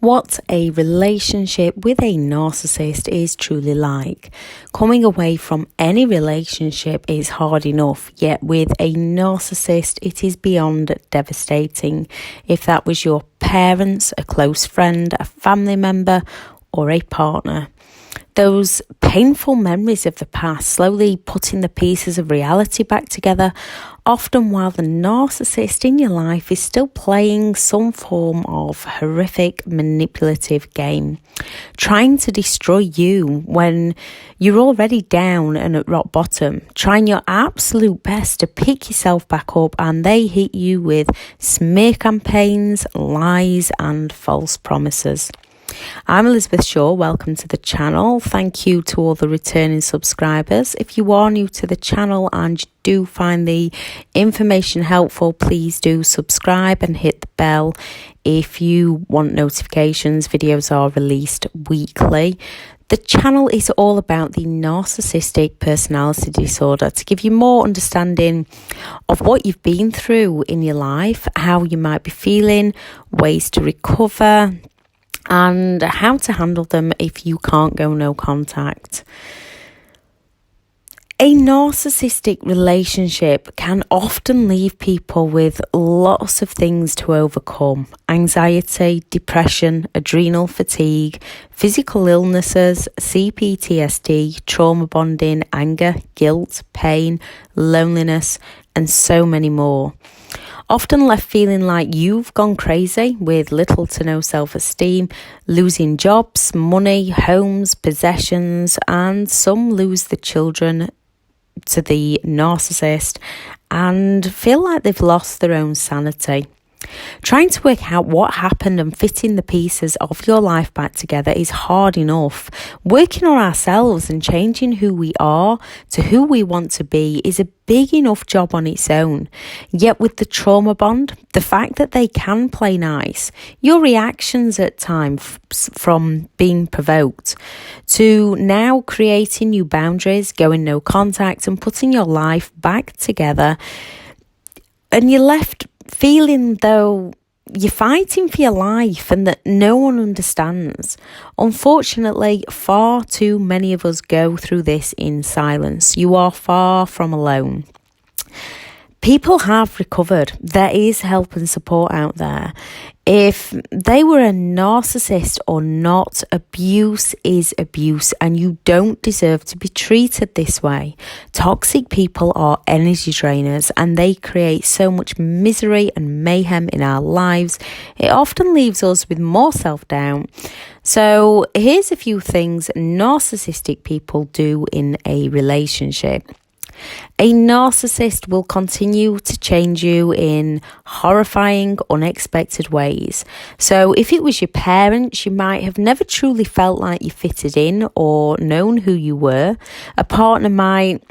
What a relationship with a narcissist is truly like. Coming away from any relationship is hard enough, yet with a narcissist it is beyond devastating. If that was your parents, a close friend, a family member, or a partner. Those painful memories of the past slowly putting the pieces of reality back together, often while the narcissist in your life is still playing some form of horrific manipulative game, trying to destroy you when you're already down and at rock bottom, trying your absolute best to pick yourself back up, and they hit you with smear campaigns, lies and false promises. I'm Elizabeth Shaw, welcome to the channel. Thank you to all the returning subscribers. If you are new to the channel and you do find the information helpful, please do subscribe and hit the bell if you want notifications. Videos are released weekly. The channel is all about the narcissistic personality disorder to give you more understanding of what you've been through in your life, how you might be feeling, ways to recover, and how to handle them if you can't go no contact. A narcissistic relationship can often leave people with lots of things to overcome: anxiety, depression, adrenal fatigue, physical illnesses, CPTSD, trauma bonding, anger, guilt, pain, loneliness, and so many more. Often left feeling like you've gone crazy with little to no self-esteem, losing jobs, money, homes, possessions, and some lose the children to the narcissist and feel like they've lost their own sanity. Trying to work out what happened and fitting the pieces of your life back together is hard enough. Working on ourselves and changing who we are to who we want to be is a big enough job on its own. Yet with the trauma bond, the fact that they can play nice, your reactions at times from being provoked to now creating new boundaries, going no contact and putting your life back together, and you're left feeling though you're fighting for your life and that no one understands. Unfortunately, far too many of us go through this in silence. You are far from alone. People have recovered. There is help and support out there. If they were a narcissist or not, abuse is abuse and you don't deserve to be treated this way. Toxic people are energy drainers and they create so much misery and mayhem in our lives. It often leaves us with more self-doubt. So here's a few things narcissistic people do in a relationship. A narcissist will continue to change you in horrifying, unexpected ways. So if it was your parents, you might have never truly felt like you fitted in or known who you were. A partner might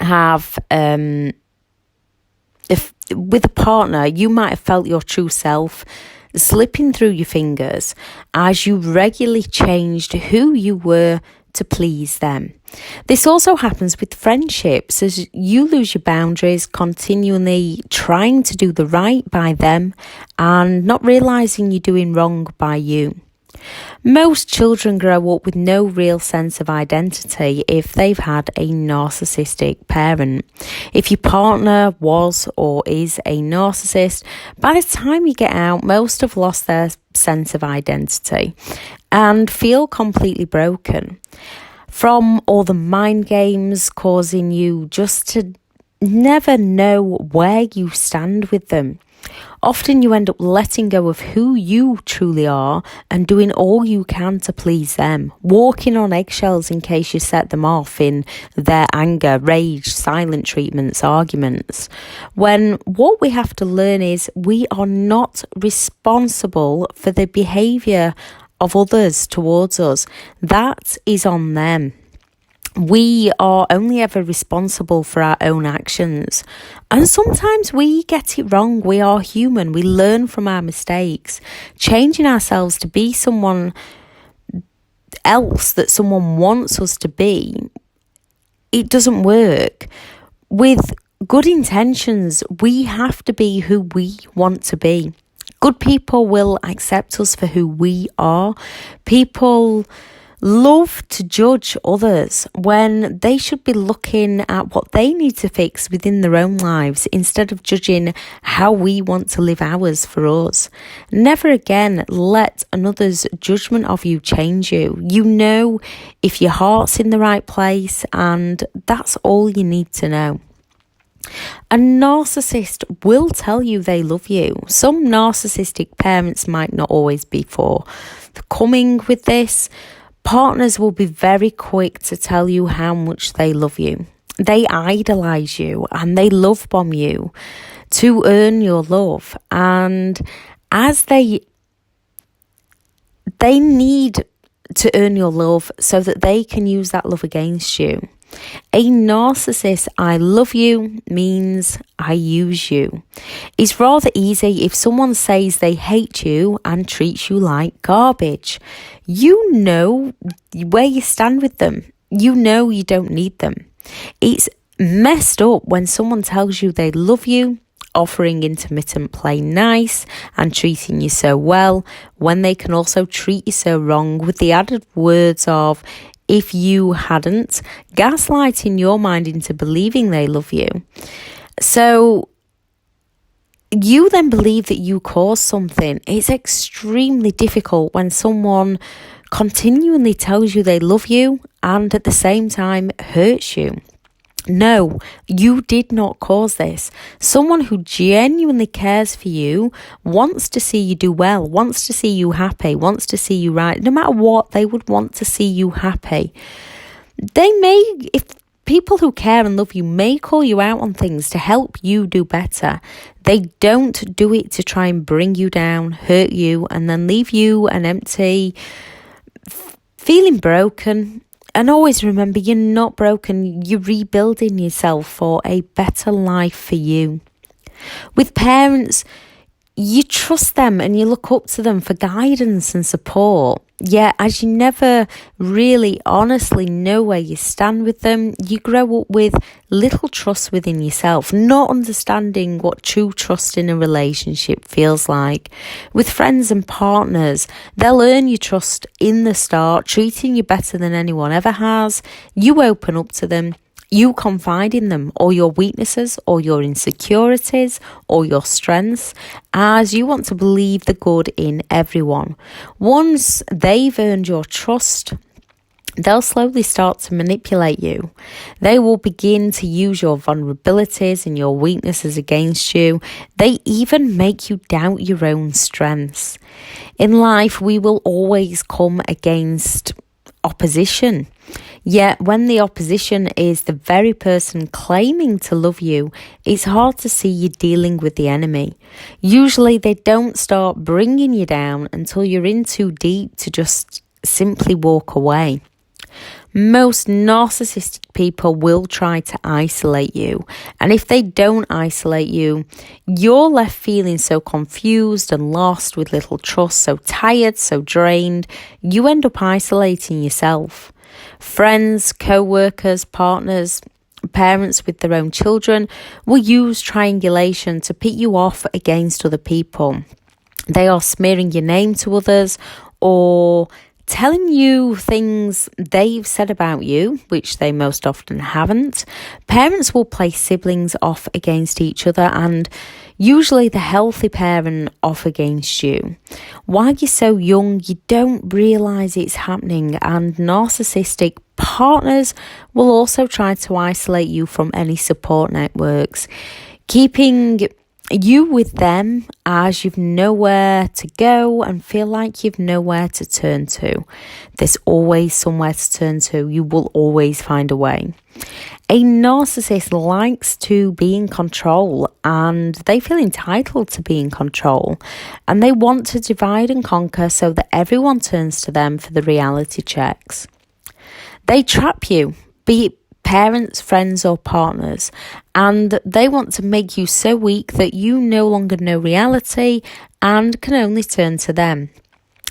have, with a partner, you might have felt your true self slipping through your fingers as you regularly changed who you were to please them. This also happens with friendships as you lose your boundaries, continually trying to do the right by them and not realising you're doing wrong by you. Most children grow up with no real sense of identity if they've had a narcissistic parent. If your partner was or is a narcissist, by the time you get out, most have lost their sense of identity and feel completely broken from all the mind games, causing you just to never know where you stand with them. Often you end up letting go of who you truly are and doing all you can to please them, walking on eggshells in case you set them off in their anger, rage, silent treatments, arguments. When what we have to learn is we are not responsible for the behaviour of others towards us. That is on them. We are only ever responsible for our own actions. And sometimes we get it wrong. We are human. We learn from our mistakes. Changing ourselves to be someone else that someone wants us to be, it doesn't work. With good intentions, we have to be who we want to be. Good people will accept us for who we are. People love to judge others when they should be looking at what they need to fix within their own lives instead of judging how we want to live ours for us. Never again let another's judgment of you change you. You know if your heart's in the right place, and that's all you need to know. A narcissist will tell you they love you. Some narcissistic parents might not always be forthcoming with this. Partners will be very quick to tell you how much they love you. They idolize you and they love bomb you to earn your love. And as they need to earn your love so that they can use that love against you. A narcissist, I love you, means I use you. It's rather easy if someone says they hate you and treats you like garbage. You know where you stand with them. You know you don't need them. It's messed up when someone tells you they love you, offering intermittent play nice and treating you so well, when they can also treat you so wrong, with the added words of, if you hadn't, gaslighting your mind into believing they love you. So you then believe that you caused something. It's extremely difficult when someone continually tells you they love you and at the same time hurts you. No, you did not cause this. Someone who genuinely cares for you wants to see you do well, wants to see you happy, wants to see you right. No matter what, they would want to see you happy. If people who care and love you may call you out on things to help you do better. They don't do it to try and bring you down, hurt you, and then leave you an empty, feeling broken. And always remember, you're not broken. You're rebuilding yourself for a better life for you. With parents, you trust them and you look up to them for guidance and support. Yet, as you never really honestly know where you stand with them, you grow up with little trust within yourself, not understanding what true trust in a relationship feels like. With friends and partners, they'll earn your trust in the start, treating you better than anyone ever has. You open up to them. You confide in them, or your weaknesses, or your insecurities, or your strengths, as you want to believe the good in everyone. Once they've earned your trust, they'll slowly start to manipulate you. They will begin to use your vulnerabilities and your weaknesses against you. They even make you doubt your own strengths. In life, we will always come against opposition. Yet when the opposition is the very person claiming to love you, it's hard to see you dealing with the enemy. Usually they don't start bringing you down until you're in too deep to just simply walk away. Most narcissistic people will try to isolate you, and if they don't isolate you, you're left feeling so confused and lost with little trust, so tired, so drained, you end up isolating yourself. Friends, co-workers, partners, parents with their own children will use triangulation to pit you off against other people. They are smearing your name to others or telling you things they've said about you, which they most often haven't. Parents will play siblings off against each other, and usually the healthy parent off against you. While you're so young, you don't realise it's happening, and narcissistic partners will also try to isolate you from any support networks, keeping you with them as you've nowhere to go and feel like you've nowhere to turn to. There's always somewhere to turn to. You will always find a way. A narcissist likes to be in control, and they feel entitled to be in control, and they want to divide and conquer so that everyone turns to them for the reality checks. They trap you, be it parents, friends or partners, and they want to make you so weak that you no longer know reality and can only turn to them.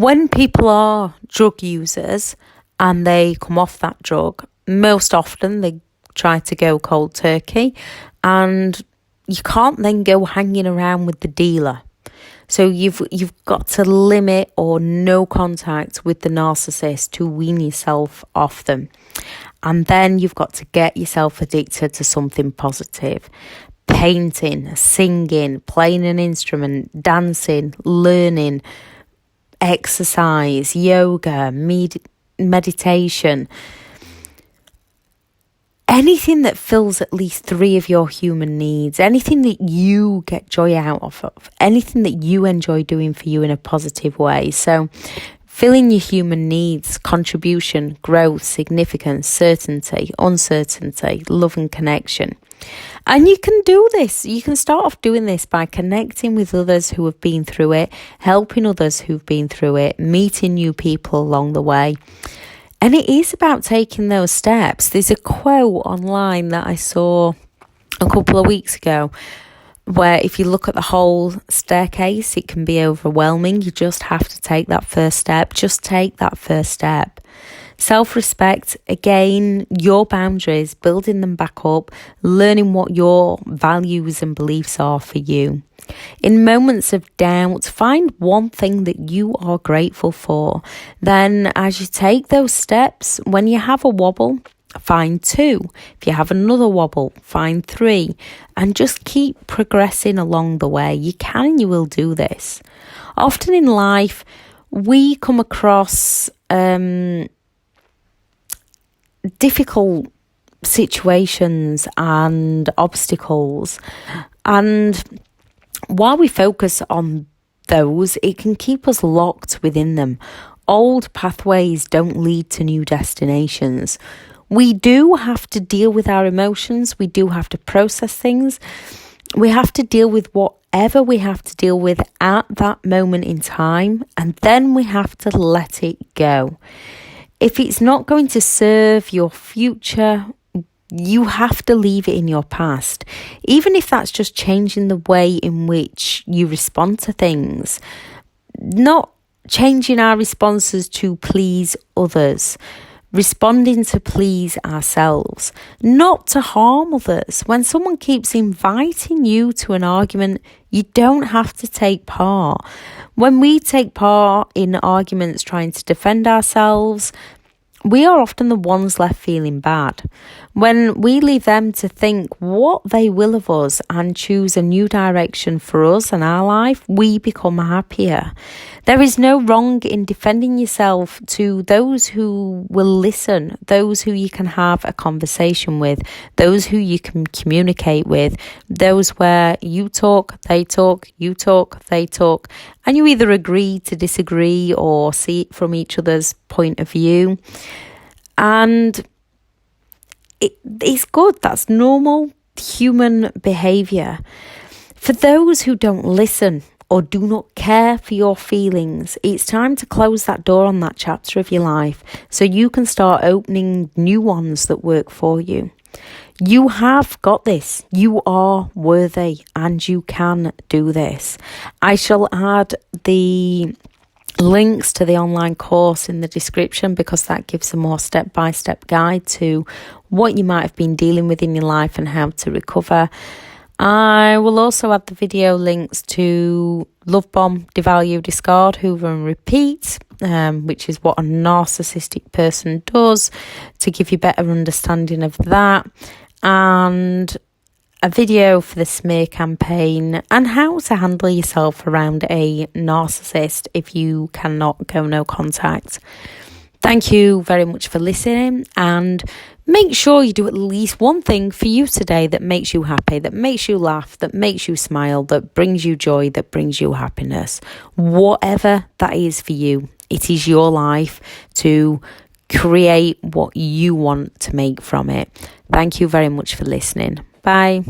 When people are drug users and they come off that drug, most often they try to go cold turkey, and you can't then go hanging around with the dealer. So you've got to limit or no contact with the narcissist to wean yourself off them. And then you've got to get yourself addicted to something positive. Painting, singing, playing an instrument, dancing, learning, exercise, yoga, meditation. Anything that fills at least 3 of your human needs, anything that you get joy out of, anything that you enjoy doing for you in a positive way. So filling your human needs, contribution, growth, significance, certainty, uncertainty, love and connection. And you can do this. You can start off doing this by connecting with others who have been through it, helping others who've been through it, meeting new people along the way. And it is about taking those steps. There's a quote online that I saw a couple of weeks ago where if you look at the whole staircase, it can be overwhelming. You just have to take that first step. Just take that first step. Self-respect, again, your boundaries, building them back up, learning what your values and beliefs are for you. In moments of doubt, find one thing that you are grateful for. Then as you take those steps, when you have a wobble, find 2. If you have another wobble, find 3. And just keep progressing along the way. You can and you will do this. Often in life, we come across difficult situations and obstacles, and while we focus on those, it can keep us locked within them. Old pathways don't lead to new destinations. We do have to deal with our emotions. We do have to process things. We have to deal with whatever we have to deal with at that moment in time, and then we have to let it go. If it's not going to serve your future, you have to leave it in your past. Even if that's just changing the way in which you respond to things. Not changing our responses to please others. Responding to please ourselves. Not to harm others. When someone keeps inviting you to an argument, you don't have to take part. When we take part in arguments trying to defend ourselves, we are often the ones left feeling bad. When we leave them to think what they will of us and choose a new direction for us and our life, we become happier. There is no wrong in defending yourself to those who will listen, those who you can have a conversation with, those who you can communicate with, those where you talk, they talk, you talk, they talk, and you either agree to disagree or see it from each other's point of view. And it's good. That's normal human behaviour. For those who don't listen or do not care for your feelings, it's time to close that door on that chapter of your life so you can start opening new ones that work for you. You have got this. You are worthy and you can do this. I shall add the links to the online course in the description because that gives a more step-by-step guide to what you might have been dealing with in your life and how to recover. I will also add the video links to Love Bomb, Devalue, Discard, Hoover and Repeat, which is what a narcissistic person does, to give you better understanding of that, and a video for the smear campaign and how to handle yourself around a narcissist if you cannot go no contact. Thank you very much for listening, and make sure you do at least one thing for you today that makes you happy, that makes you laugh, that makes you smile, that brings you joy, that brings you happiness. Whatever that is for you, it is your life to create what you want to make from it. Thank you very much for listening. Bye.